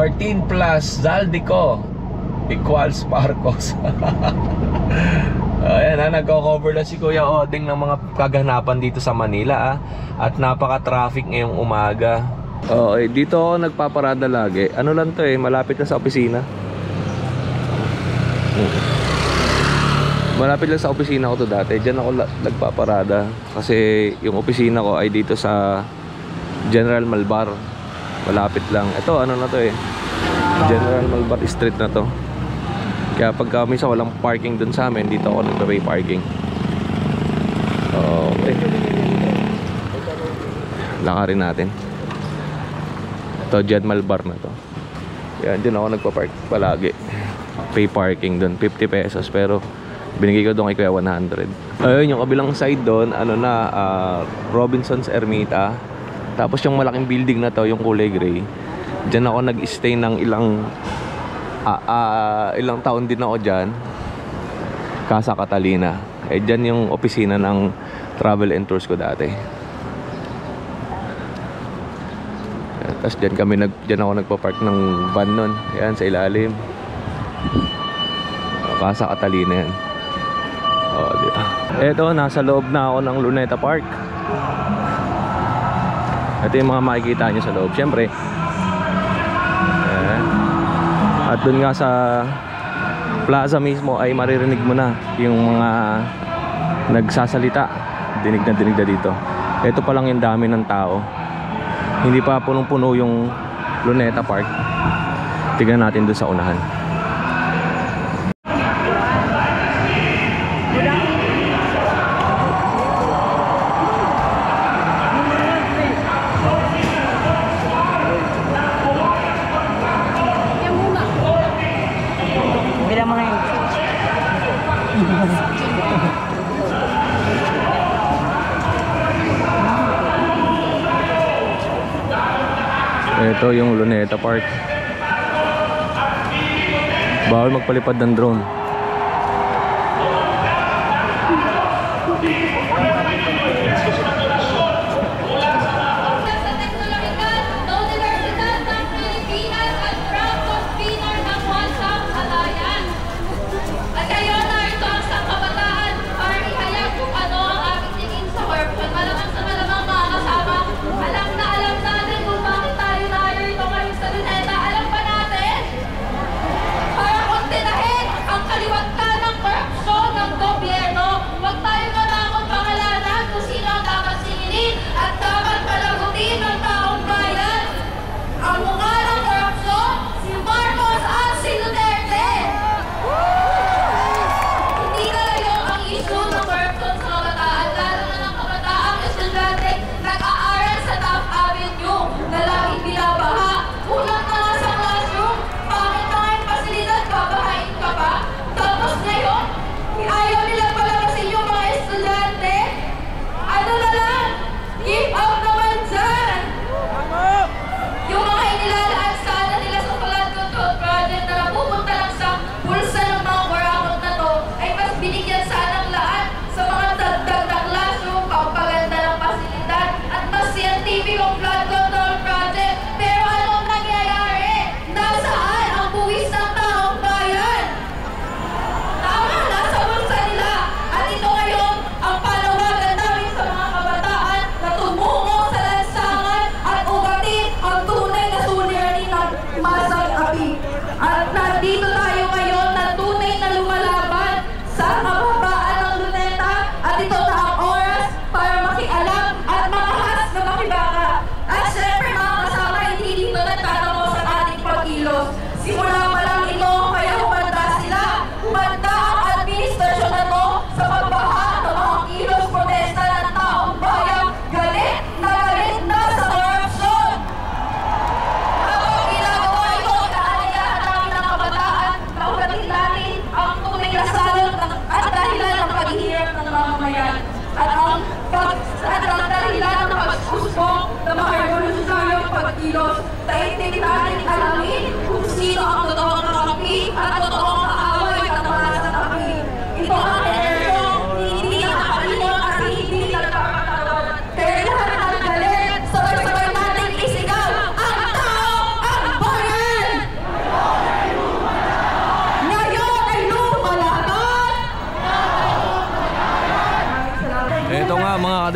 Martin plus Zaldico equals Marcos. Ayan ha, nagko-cover na si Kuya Oding ng mga kaganapan dito sa Manila at napaka-traffic ngayong umaga. Okay, dito ako nagpaparada lagi. Ano lang to malapit na sa opisina. Malapit lang sa opisina ko to dati. Diyan ako nagpaparada kasi yung opisina ko ay dito sa General Malbar. Malapit lang. Ito ano na to General Malbar Street na to. Kaya pagka minsan walang parking dun sa amin, dito ako nagpa-pay parking. Okay. Lakarin natin. Ito, Gen Malbar na to. Yan, dun ako nagpa-park palagi. Pay parking dun, 50 pesos. Pero binigay ko doon kay Kuya 100. Ayun, yung kabilang side doon, ano na, Robinson's Ermita. Tapos yung malaking building na to, yung kulay gray. Diyan ako nag-stay ng ilang taon din ako dyan. Casa Catalina. Dyan yung opisina ng travel and tours ko dati. Tapos dyan ako nagpa-park ng van nun. Ayan, sa ilalim. Casa Catalina yan. Eto, nasa loob na ako ng Luneta Park. Ito yung mga makikita nyo sa loob. Siyempre, at dun nga sa plaza mismo ay maririnig mo na yung mga nagsasalita. Dinig na dito. Ito pa lang yung dami ng tao. Hindi pa punong-puno yung Luneta Park. Tignan natin dun sa unahan. Ito yung Luneta Park. Bawal magpalipad ng drone. Kaya lahat ng galit, sabay-sabay natin isigaw, ang tao, ang bayan!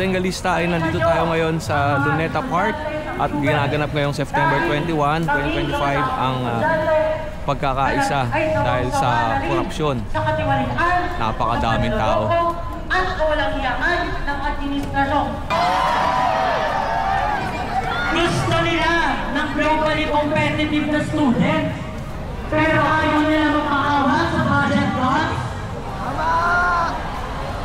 Bengalista ay nandito tayo ngayon sa Luneta Park at ginaganap ngayong September 21, 2025 ang pagkakaisa dahil sa korupsyon. Napakadaming tao. At kawalang hiyaan ng administrasyon. Gusto nila ng globally competitive na student, pero ayaw nila makakawa sa budget cuts.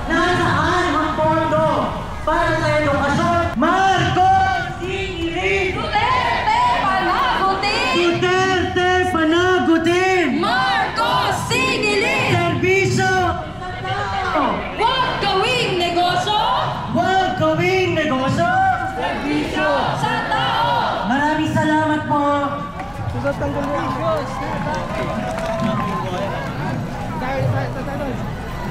Nasaan ang pondo para sa edukasyon? Marcos Singilin! Duterte panagutin! Duterte panagutin! Marcos Singilin! Serbisyo! Huwag gawing negosyo! Huwag gawing negosyo! Serbisyo sa tao! Maraming salamat po!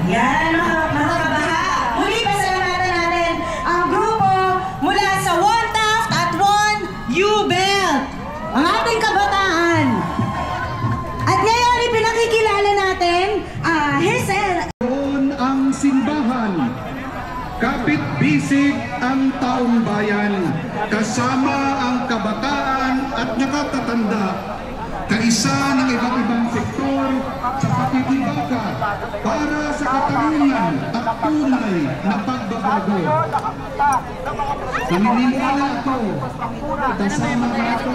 Yan mga kabaha! Muli pasalamatan natin ang grupo mula sa One Taft at One U-Belt, ang ating kabataan. At ngayon ipinakikilala natin Hazel. Ang simbahan, kapit-bisig ang taong bayan, kasama ang kabataan at nakatatanda, kaisa ng iba't ibang sektor sa pakikibaka para sa katarungan at tunay na pagbabago. Naniniwala ako, kasama natin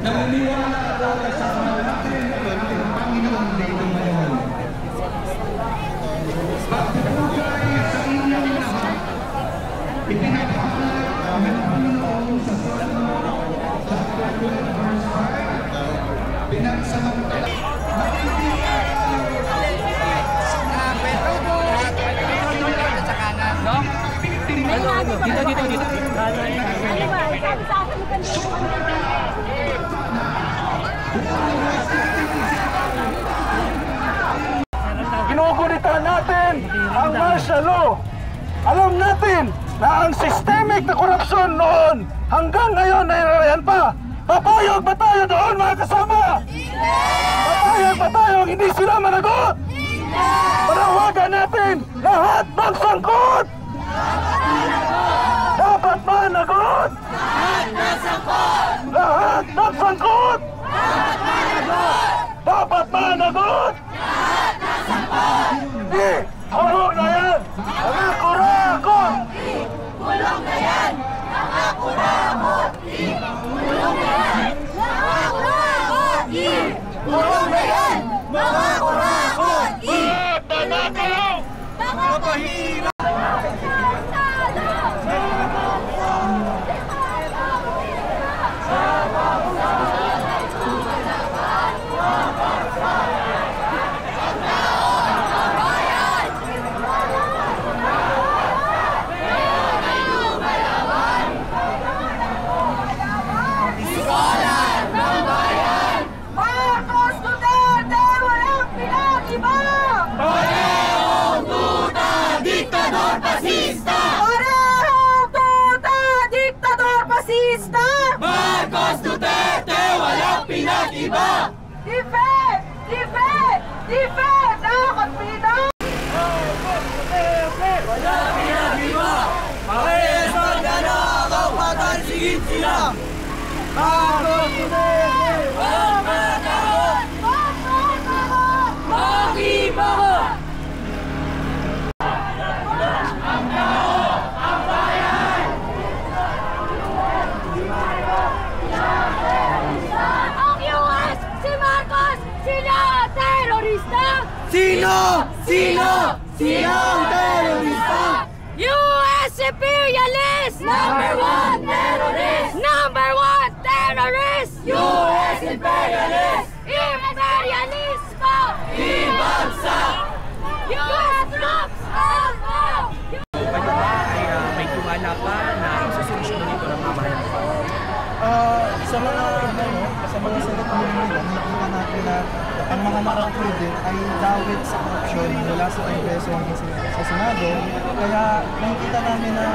naniniwala ako kasama natin ang ating Panginoon dito ngayon. Pagpupugay sa inyong lahat, ipinaghahanap ng Panginoon sa chapter 12 verse 5, pinagsamantala. Dito. Ginugulitan natin ang martial law. Alam natin na ang systemic na korupsyon noon hanggang ngayon ay narayan pa. Papayag ba tayo doon, mga kasama? Papayag ba tayo hindi sila managot? Panawagan natin lahat ng sangkot! Dapat managot! Lahat ng sangkot! Dapat managot! Hindi! Kulong na yan! Mga kurakot! Kulong na yan! Mga kurakot! Kulong na yan! Mga kurakot! Kulong na yan! Mga kurakot! Bata na kayo! Mga pahirap! Marcos Duterte, walang pinag-iba! Parehong tuta, diktador pasista! Parehong tuta, diktador pasista! Marcos Duterte, walang pinag-iba! Defend! Defend! Defend! Dapat pinag! Wala pinag-iba! Parehas magnanakaw, patansigin sila! Marcos Duterte! Huwag manakot! Mag-iba ko! Ang US! Si Marcos! Sila terorista! Sino? Sino? Sino ang terorista? US imperialist! Number one terrorist! Number one terrorist! US imperialist! Imperialismo! Ibagsak! US troops out now! May tiwala pa na isusolusyonan dito ng mamayan. Sa mga sagot mo nila, nakita natin na ang mga mga na-conclude ay dawit sa korupsyon mula sa Kongreso hanggang sa Senado. Kaya nakikita namin na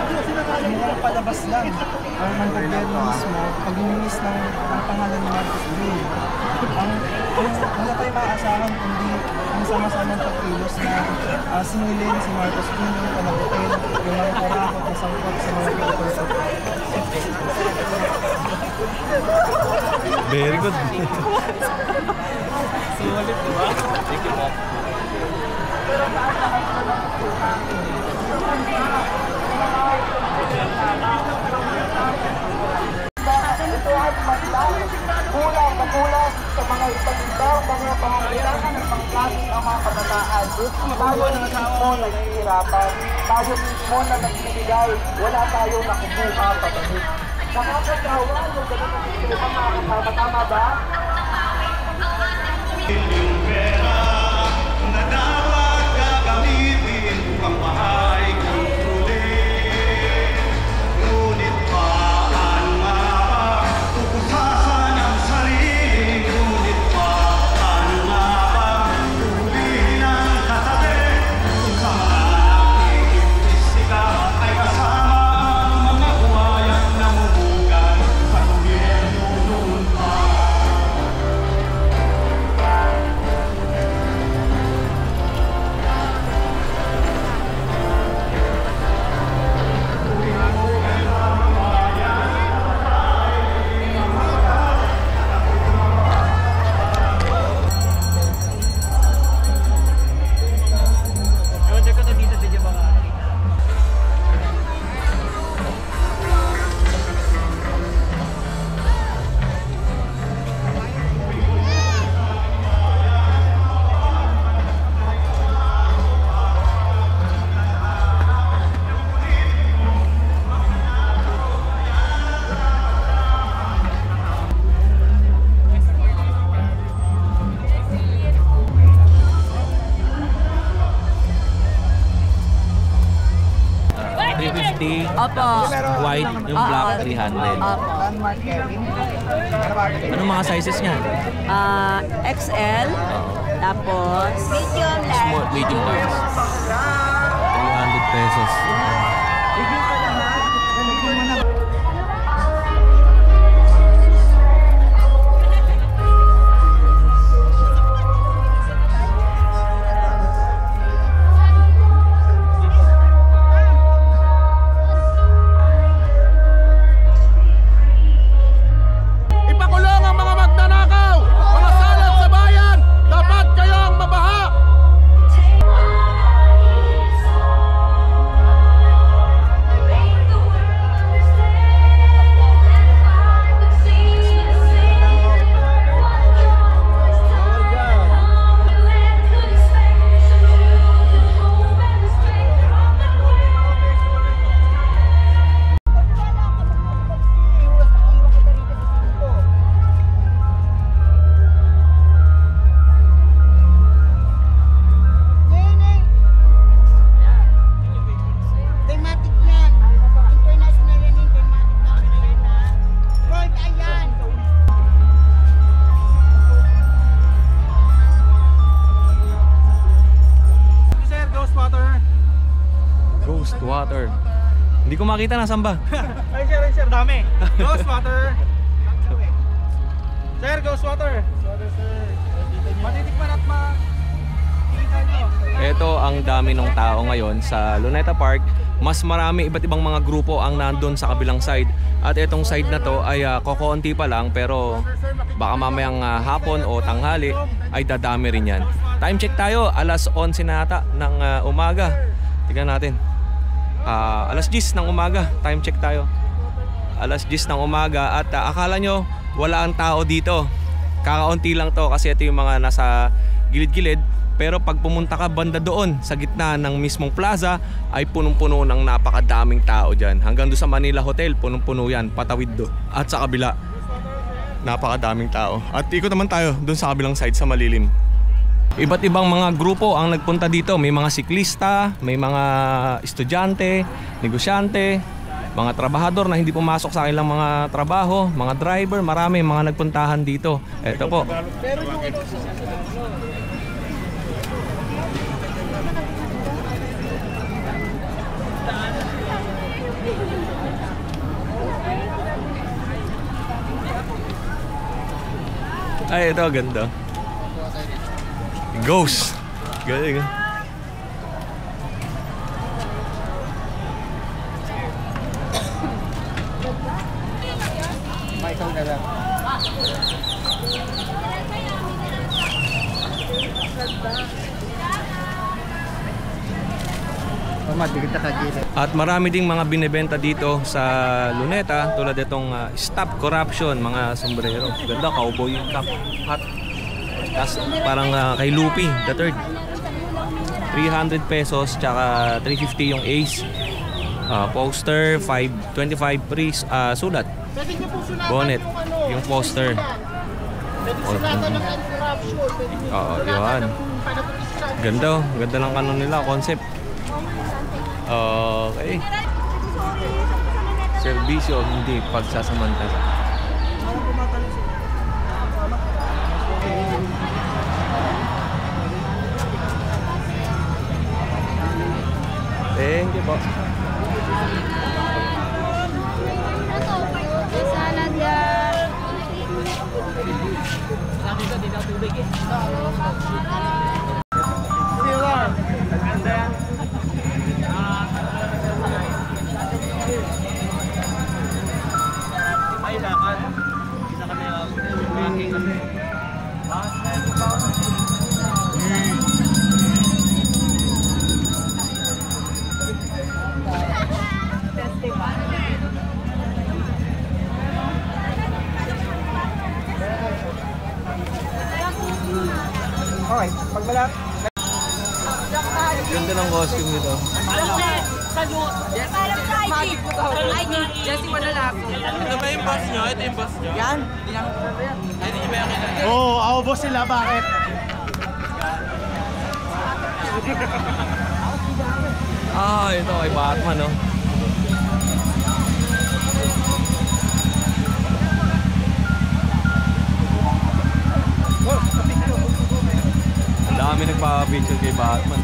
mukhang palabas lang ang gobyerno mismo pag-inis ng pangalan ni Marcos Jr. Wala tayo maaasahan kundi ang sama-samang pagkilos na singilin si Marcos Jr. panagutin yung mga karakot na sangkot sa mga political. Very good. Sulit, diba? Thank you po. Kulang sa mga iba't-ibang mga pangangailangan ng pangklases ng mga kabataan. Tayo mismo naghihirapan, tayo mismo na nagbibigay, wala tayong nakukuha pabalik. Nakakatawa yung ganun ang sistema mga kasama, tama ba? Yung pera na dapat gagamitin upang mahay kontrolin. Ngunit paano nga ba tukusasan ang sarili? Ngunit paano nga ba tulihin ang katabi? Kung sa mga aktivistika ay kasama ang mga buhayang namumugan sa gobyerno noon pa. Opo. White, yung black 300. Opo. Anong mga sizes niya? XL. Tapos medium large. Small, medium large. 300 pesos. Ipakulong ang mga magnanakaw! Mga salot sa bayan! Dapat kayong mabaha! Thematic yan. International yan yung thematic na yan na. World ayan. Sir, ghost water. Ghost water. Hindi ko makita nasaan ba? Ay, sir, dami. Ghost water. Sir, ghost water. Matitikman at makikita nyo. Ito ang dami ng tao ngayon sa Luneta Park. Mas marami iba't ibang mga grupo ang nandun sa kabilang side. At itong side na to ay kokonti pa lang, pero baka mamayang hapon o tanghali ay dadami rin yan. Time check tayo, alas 11 na ata ng umaga. Tignan natin. Alas 10 ng umaga, time check tayo. Alas 10 ng umaga at akala nyo wala ang tao dito. Kakaunti lang to kasi ito yung mga nasa gilid-gilid. Pero pag pumunta ka banda doon sa gitna ng mismong plaza ay punong-puno ng napakadaming tao dyan. Hanggang doon sa Manila Hotel, punong-puno yan, patawid do. At sa kabila, napakadaming tao. At ikot naman tayo doon sa kabilang side sa malilim. Iba't ibang mga grupo ang nagpunta dito. May mga siklista, may mga estudyante, negosyante, mga trabahador na hindi pumasok sa kanilang mga trabaho, mga driver, marami mga nagpuntahan dito. Ito po. Ay, ito, ganda. Ghost. Galing. Michael ka lang. At marami ding mga binebenta dito sa Luneta tulad itong Stop Corruption, mga sombrero. Ganda, cowboy cap hat. Tapos parang kay Lupi, the third. 300 pesos tsaka 350 yung Ace. Poster 525 free sulat. Bonnet yung poster. Oo, yun. Ganda, ganda ng kanon nila, concept. Okay. Serbisyo, hindi pagsasamantala. Thank you po. Salad yan. Okay, pag malap. Ganda ng costume nito. Jesse, wala lang. Ito ba yung boss nyo? Ito yung boss nyo? Yan. Ay, hindi nyo ba yung kilala? Oo, ako boss sila. Bakit? Ito kay Batman, no? Ang dami nagpapapicture kay Batman.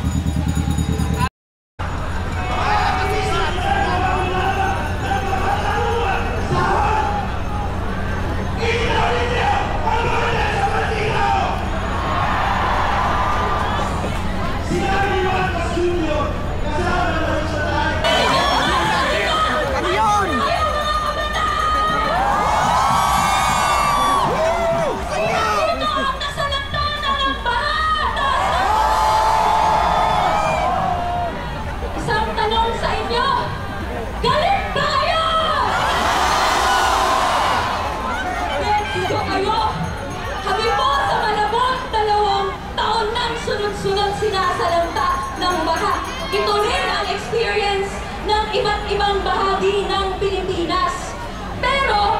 Sunod sinasalanta ng baha. Ito rin ang experience ng iba't ibang bahagi ng Pilipinas. Pero,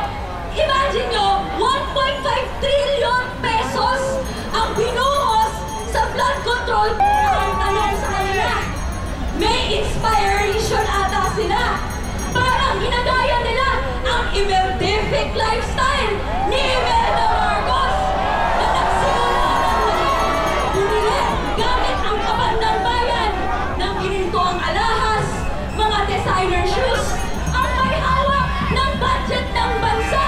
imagine nyo, 1.5 trillion pesos ang binuhos sa flood control. Ang tanong sa kanila, may inspiration ata sila. Parang ginagaya nila ang Imeldific lifestyle ni Imelda Marcos na nagsimula ng bumili gamit ang kabandang bayan ng ginintoang alahas, mga designer shoes, ang may hawak ng budget ng bansa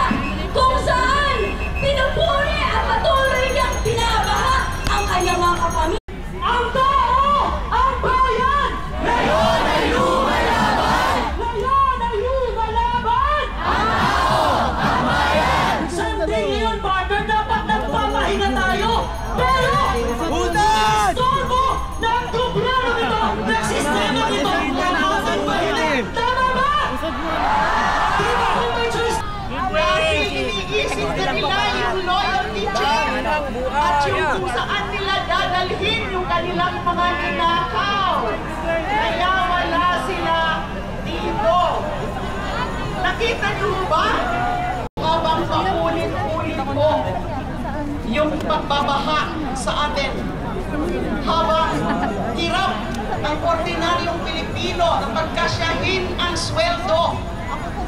kung saan pinupuri at patuloy niyang binabaha ang kanyang mga kapamilya. Ang tao! Ang bayan! Ngayon ay lumalaban! Ngayon ay lumalaban! Ang tao! Ang bayan! Sunday ngayon, partner, dapat nagpapahinga tayo! Pero, storbo ng gobyerno nito, ng sistema nito, dapat pahinga! Tama ba? Di ba kung may choice? Dahil iniisip na nila yung loyalty check at yung kung saan nila dadalhin yung kanilang mga ninakaw. Kaya wala sila dito. Nakita niyo ba? Habang paulit-ulit po yung pagbabaha sa atin. Habang hirap ng ordinaryong Pilipino na pagkasyahin ang sweldo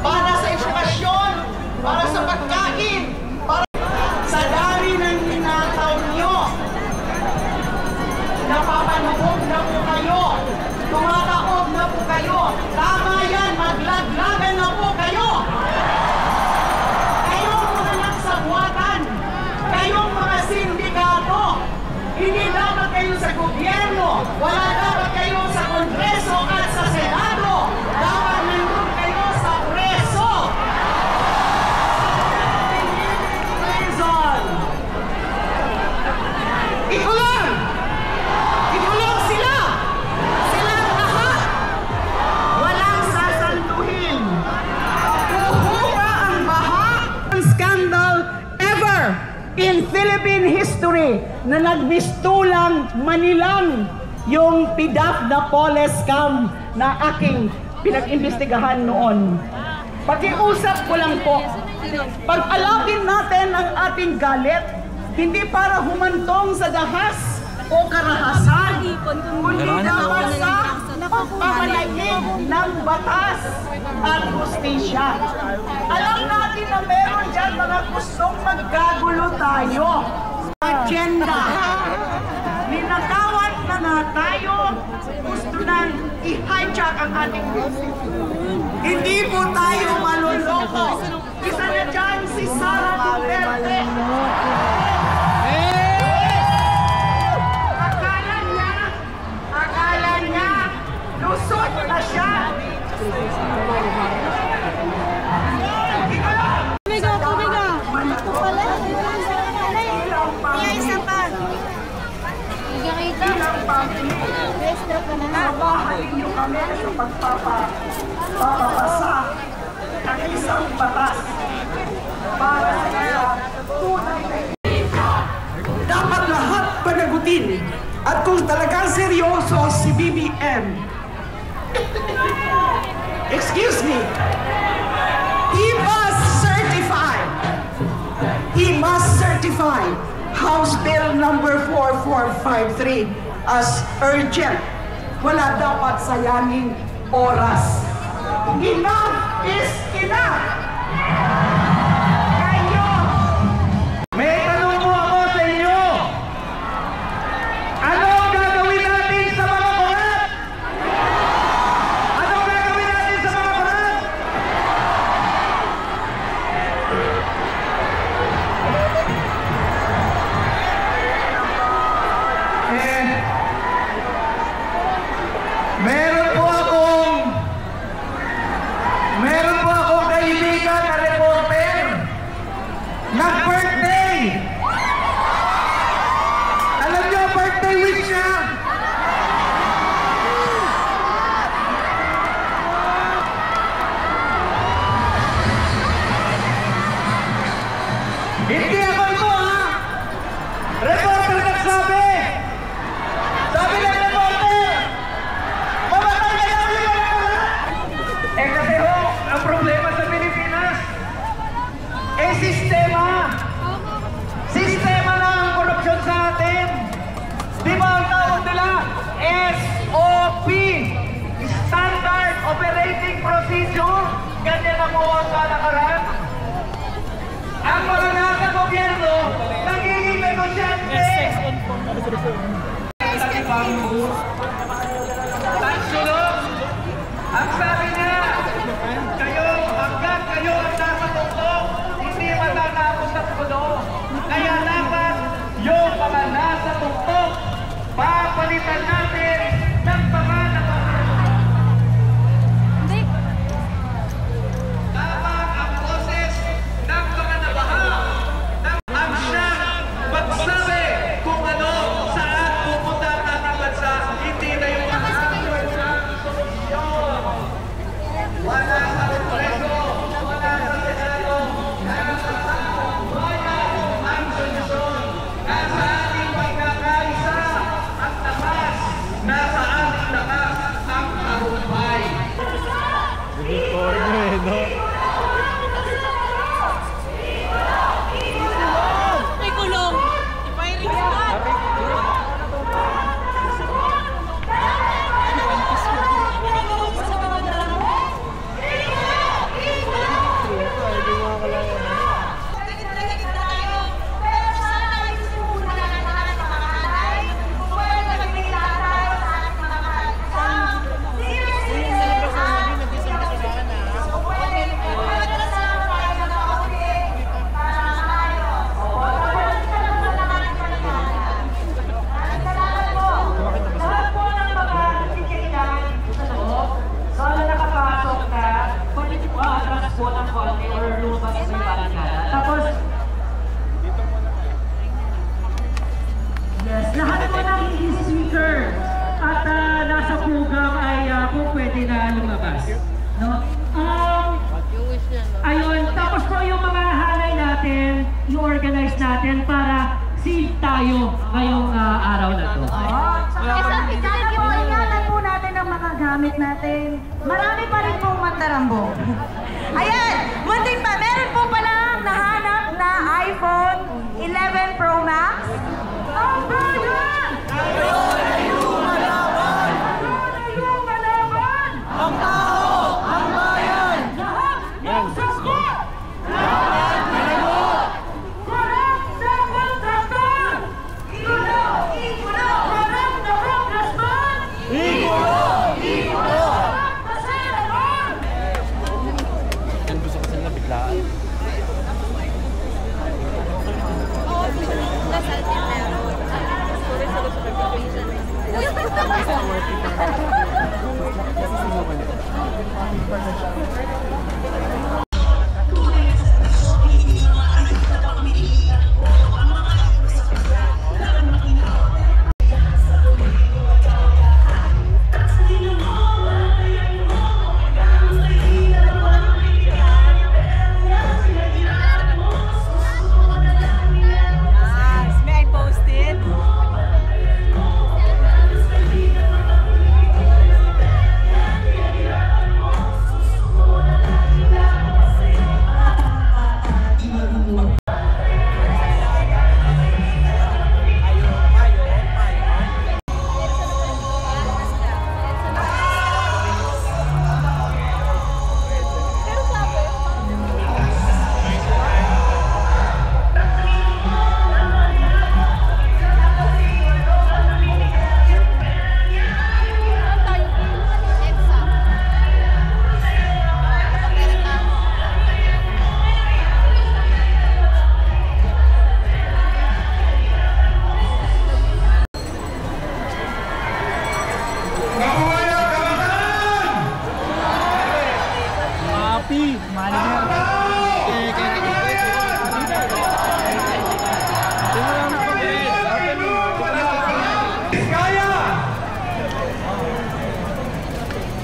para sa edukasyon, para sa pagkain, para sa dami ng ninakaw nyo. Napapanuhog na po kayo, tumataob na po kayo, tama yan, maglaglagan na po kayo. Kayong mga nagsabwatan, kayong mga sa gobyerno. Wala dapat kayo sa Kongreso at sa Senado. Dapat nandun kayo sa preso. Prison. Ikulong! Ikulong sila! Silang lahat! Walang sasantuhin. Kuhuba ang baha. Scandal ever in Philippine history na nagmistulang manilang yung PDAF na Pole scam na aking pinag-imbestigahan noon. Pakiusap ko lang po, pag-alapin natin ang ating galit, hindi para humantong sa dahas o karahasan, kundi dapat sa pagpamalagig ng batas at hustisya. Alam natin na meron dyan mga gustong magkagulo tayo. Agenda. Ninakawan na tayo, gusto nang i-hijack ang ating gusto. Hindi po tayo maluloko. Isa na dyan si Sara Duterte. Akala niya, lusot na siya. Babahalin niyo kami sa pagpapasa ng isang batas para sa tunay na dapat lahat panagutin. At kung talagang seryoso si BBM, excuse me, he must certify House Bill number 4453 as urgent. Wala dapat sayangin oras. Enough is enough! Kayo! May tanong mo ako sa inyo! Ano ang gagawin natin sa mga barat? Ano ang gagawin natin sa mga barat? Meron po akong kaibigan na reporter. Nag-birthday! Alam niyo, birthday wish niya? Hindi ako ito, ha? Reporter nagsabi! Sabi ng reporter! Mamatay kayo ulit ang lahat! Eh kasi ho, ang problema sa Pilipinas, eh sistema! Sistema na ang korupsyon sa atin! Di ba ang tawag nila? SOP! Standard Operating Procedure! Ganyan ang mukhang kalakaran! Ang mga nasa gobyerno, nagiging negosyante! Tansunod! Ang sabi niya, kayo, hanggang kayo ang nasa tuktok, hindi matatapos ang puno. Kaya dapat yung mga nasa tuktok, papalitan natin ng mga dapat ang boses ng mga nabaha ang siyang magsabi kung ano, saan pupunta ang ating bansa, hindi na yung mga solusyon. Wala sa Kongreso, wala sa Senado, nasa bayan ang solusyon. Nasa ating pagkakaisa at tapas natin. Marami pa rin pong matarambo. Ayan, munting pa. Meron po palang nahanap na iPhone 11 Pro Max. Ang bayan! Ang tao! Ang bayan! Lahat ng sagot! Lahat ng sagot! Walang dapat traktor! Igulo! Igulo! Walang dapat rasman! Igulo! Igulo! Walang kasalanan! Yan gusto kasi nila biglaan. May I post it?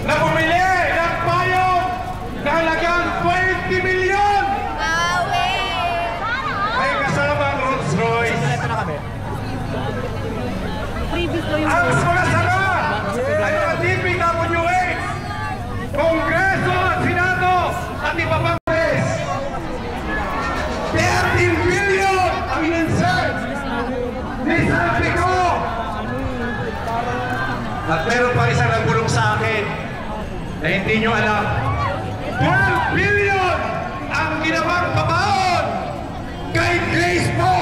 Na bumili ng payong na halagang 20 milyon! May kasamang Rolls Royce. Ang sumasara ay mga DPWH, Kongreso at Senado at iba pang res. 13 billion ang in-insert ni Salpico. At meron pa isang nagbulong sa akin na hindi nyo alam. 12 billion ang ginawang pabaon kay Grace po.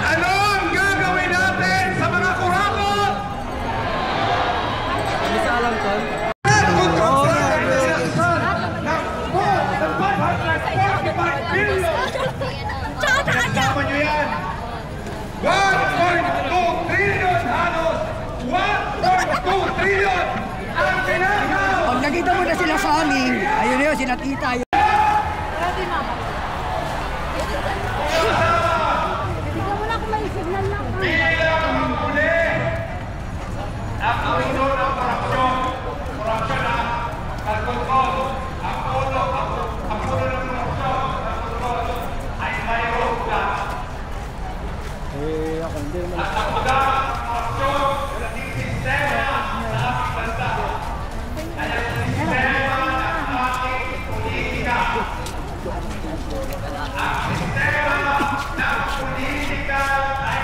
Ano ang gagawin natin sa mga kurakot? Isa lang to. At kung kontrata na sinaksan ng 545 billion. Kasama nyo yan. 1.2 trillion halos. 1.2 trillion ang pinakaw. Pag nakita mo na sila sa amin, ayun yun, sila tita. Bilang ang huli ang puno ng korupsyon at kontrol. Ang puno ng korupsyon at kontrol ay mayroon ka. At ang puda ng korupsyon ay naging sistema sa ating bansa. Ay ang sistema ng ating politika. Ang sistema ng politika ay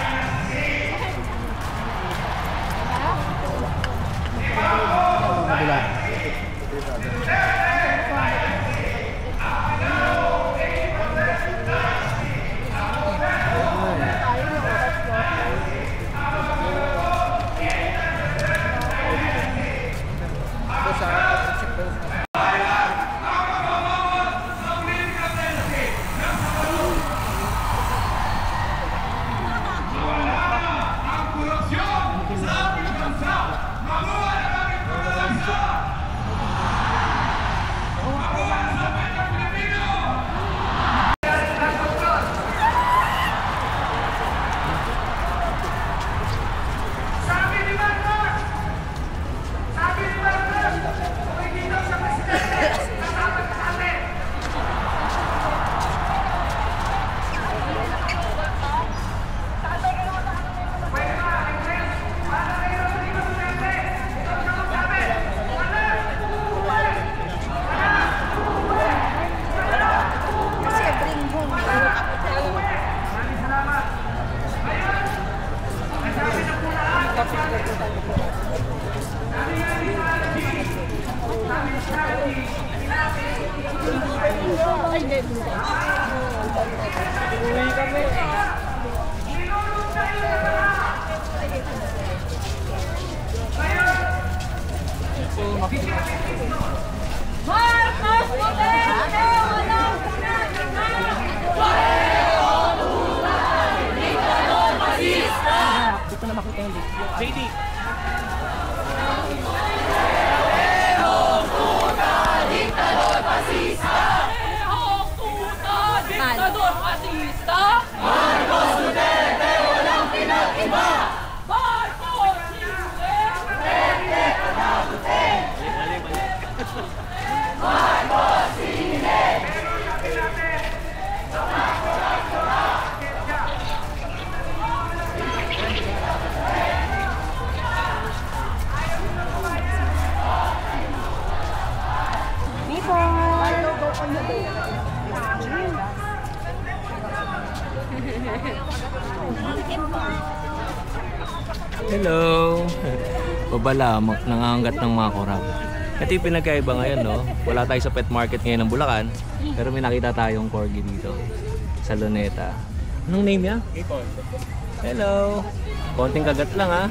Marcos Duterte! Walang JD. Diktador fascista! Marcos Duterte, walang pinag-iba! Marcos Duterte! Marcos Duterte! Hello! Babalamak, nangangagat ng mga korap. Ito yung pinagkaiba ngayon, no? Wala tayo sa pet market ngayon ng Bulacan, pero may nakita tayong corgi dito sa Luneta. Anong name niya? Hello! Konting kagat lang, ha?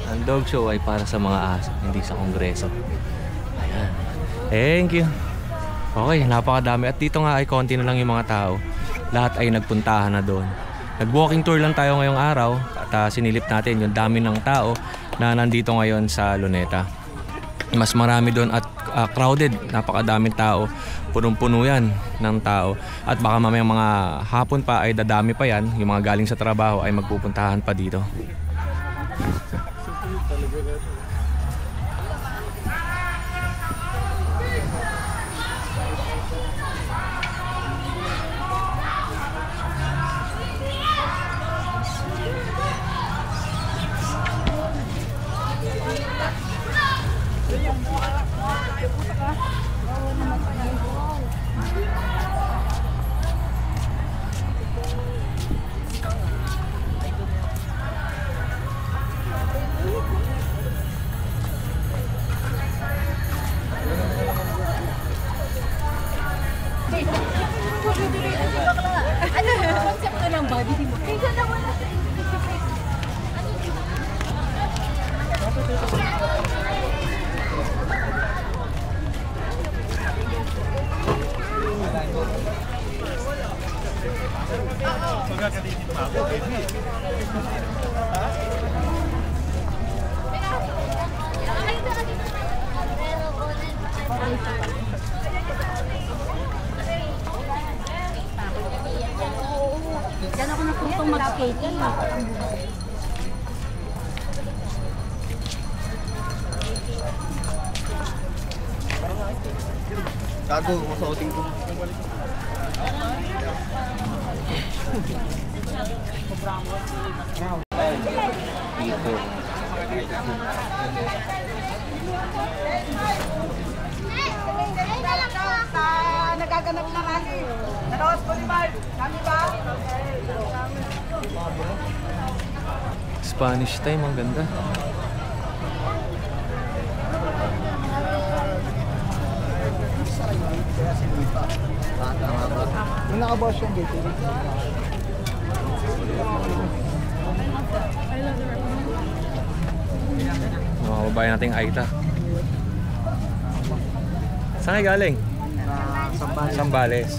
Ang dog show ay para sa mga aso, hindi sa kongreso. Ayan. Thank you! Okay, napakadami. At dito nga ay konti na lang yung mga tao. Lahat ay nagpuntahan na doon. Nag-walking tour lang tayo ngayong araw at sinilip natin yung dami ng tao na nandito ngayon sa Luneta. Mas marami doon at crowded, napakadaming tao. Punong-puno yan ng tao. At baka mamayang mga hapon pa ay dadami pa yan. Yung mga galing sa trabaho ay magpupuntahan pa dito. Diyan ako natutong mag-skating. Gago, masauting ko. Dito. Nagaganap na rally. Nanoos po ni Mark. Kami ba? Spanish time, ang ganda. Yung nakabawas yung gate. Mga babae nating Aita. Saan kayo galing? Sambales.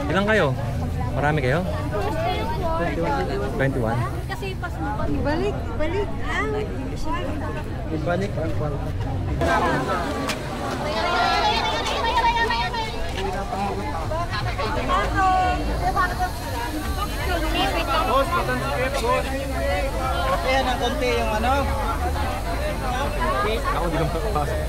Ilan kayo? Marami kayo? 21? Kasi pas mo pa. Balik. Ibalik ang kwal. Kaya ng konti yung ano? Ako di lang papasok.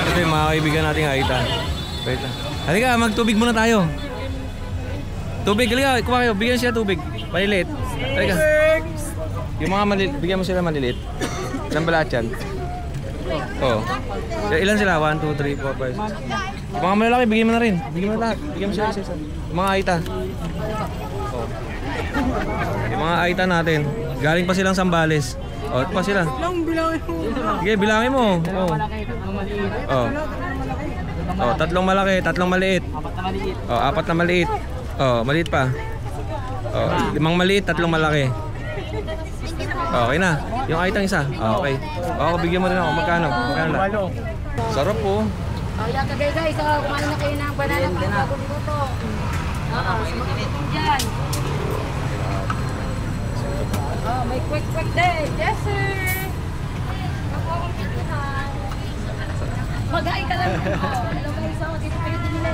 Ito yung mga kaibigan nating Aita. Wait lang. Halika, magtubig muna tayo. Tubig, halika, kuha kayo. Bigyan siya tubig. Palilit. Halika. Yung mga maliliit, bigyan mo sila maliliit. Ilan ba lahat yan? Oo. Ilan sila? 1, 2, 3, 4, 5. Yung mga malalaki, bigyan mo na rin. Bigyan mo na lahat. Bigyan mo sila isa-isa. Yung mga aita. Oo. Yung mga aita natin. Galing pa silang Sambales. O, ito pa sila. Sige, bilangin mo. Oo. Oo. Oh, 3 malaki, 3 maliit. Oh, 4 na maliit. Oh, maliit pa. Oh, 5 maliit, 3 malaki. Okay na. Yung aitang isa. Okay. Oh, bigyan mo rin ako. Magkano? Magkano lang? Sarap po. Oh, yan kagay guys. Kumain na kayo ng banana pang bagong luto. Sumagot dyan. Oh, may quick day. Yes, sir. Naku akong pituhan. Mag-hi ka lang. Hello guys. Dito kayo dinila.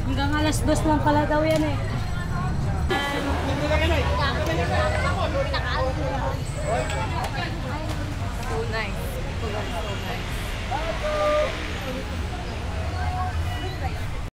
Hanggang alas 2 lang pala daw yan eh.